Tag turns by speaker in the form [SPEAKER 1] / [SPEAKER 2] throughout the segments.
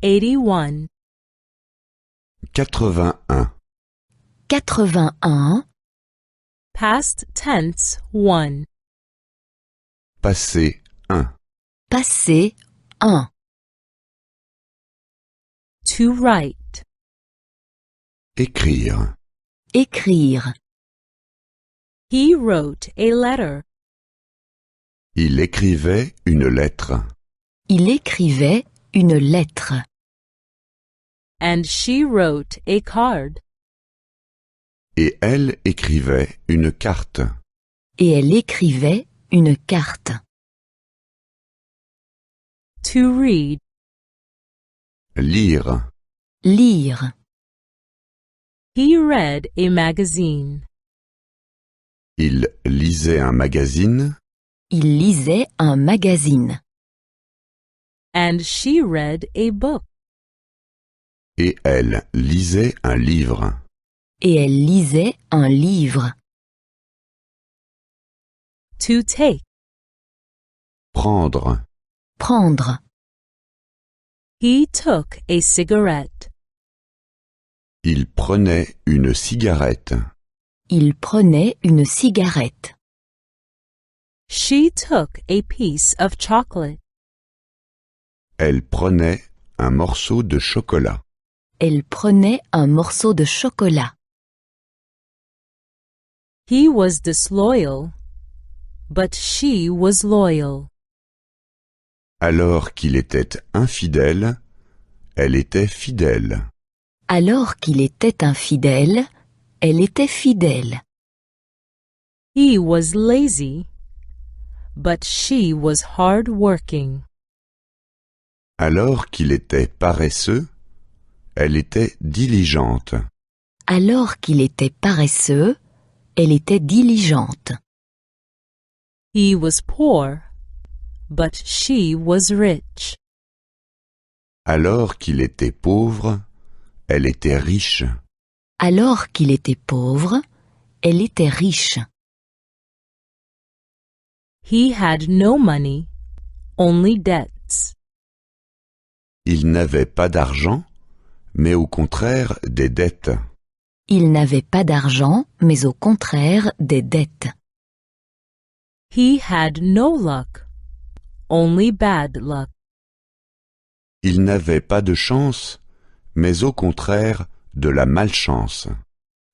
[SPEAKER 1] 81.
[SPEAKER 2] 81.
[SPEAKER 3] 81.
[SPEAKER 1] Past tense 1.
[SPEAKER 2] Passé 1.
[SPEAKER 3] Passé 1.
[SPEAKER 1] To write.
[SPEAKER 2] Écrire.
[SPEAKER 3] Écrire.
[SPEAKER 1] He wrote a letter.
[SPEAKER 2] Il écrivait une lettre.
[SPEAKER 3] Il écrivait une lettre.
[SPEAKER 1] And she wrote a card.
[SPEAKER 2] Et elle écrivait une carte.
[SPEAKER 3] Et elle écrivait une carte.
[SPEAKER 1] To read.
[SPEAKER 2] Lire.
[SPEAKER 3] Lire.
[SPEAKER 1] He read a magazine.
[SPEAKER 2] Il lisait un magazine.
[SPEAKER 3] Il lisait un magazine.
[SPEAKER 1] And she read a book.
[SPEAKER 2] Et elle lisait un livre.
[SPEAKER 3] Et elle lisait un livre.
[SPEAKER 1] To take.
[SPEAKER 2] Prendre.
[SPEAKER 3] Prendre.
[SPEAKER 1] He took a cigarette.
[SPEAKER 2] Il prenait une cigarette.
[SPEAKER 3] Il prenait une cigarette.
[SPEAKER 1] She took a piece of chocolate.
[SPEAKER 2] Elle prenait un morceau de chocolat.
[SPEAKER 3] Elle prenait un morceau de chocolat.
[SPEAKER 1] He was disloyal, but she was loyal.
[SPEAKER 2] Alors qu'il était infidèle, elle était fidèle.
[SPEAKER 3] Alors qu'il était infidèle, elle était fidèle.
[SPEAKER 1] He was lazy, but she was hard-working.
[SPEAKER 2] Alors qu'il était paresseux, elle était diligente.
[SPEAKER 3] Alors qu'il était paresseux, elle était diligente.
[SPEAKER 1] He was poor, but she was rich.
[SPEAKER 2] Alors qu'il était pauvre, elle était riche.
[SPEAKER 3] Alors qu'il était pauvre, elle était riche.
[SPEAKER 1] He had no money, only debts.
[SPEAKER 2] Il n'avait pas d'argent, mais au contraire des dettes.
[SPEAKER 3] Il n'avait pas d'argent, mais au contraire des dettes.
[SPEAKER 1] He had no luck, only bad luck.
[SPEAKER 2] Il n'avait pas de chance, mais au contraire de la malchance.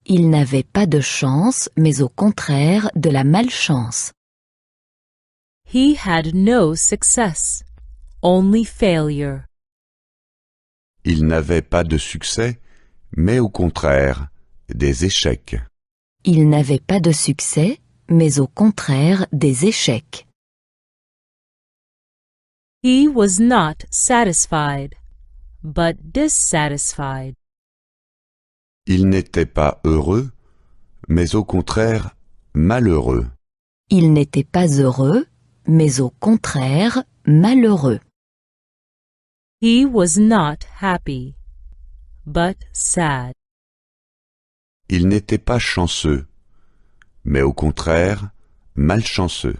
[SPEAKER 3] Il n'avait pas de chance, mais au contraire de la malchance.
[SPEAKER 1] He had no success, only failure.
[SPEAKER 2] Il n'avait pas de succès, mais au contraire des échecs.
[SPEAKER 3] Il n'avait pas de succès, mais au contraire des échecs.
[SPEAKER 1] He was not satisfied, but dissatisfied.
[SPEAKER 2] Il n'était pas heureux, mais au contraire malheureux.
[SPEAKER 3] Il n'était pas heureux, mais au contraire malheureux.
[SPEAKER 1] He was not happy, but sad.
[SPEAKER 2] Il n'était pas chanceux, mais au contraire malchanceux.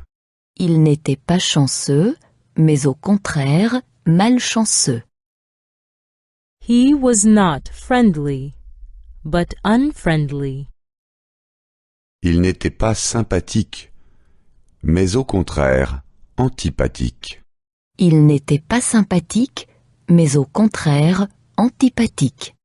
[SPEAKER 3] Il n'était pas chanceux, mais au contraire malchanceux.
[SPEAKER 1] He was not friendly, but unfriendly.
[SPEAKER 2] Il n'était pas sympathique, mais au contraire antipathique.
[SPEAKER 3] Il n'était pas sympathique, mais au contraire antipathique.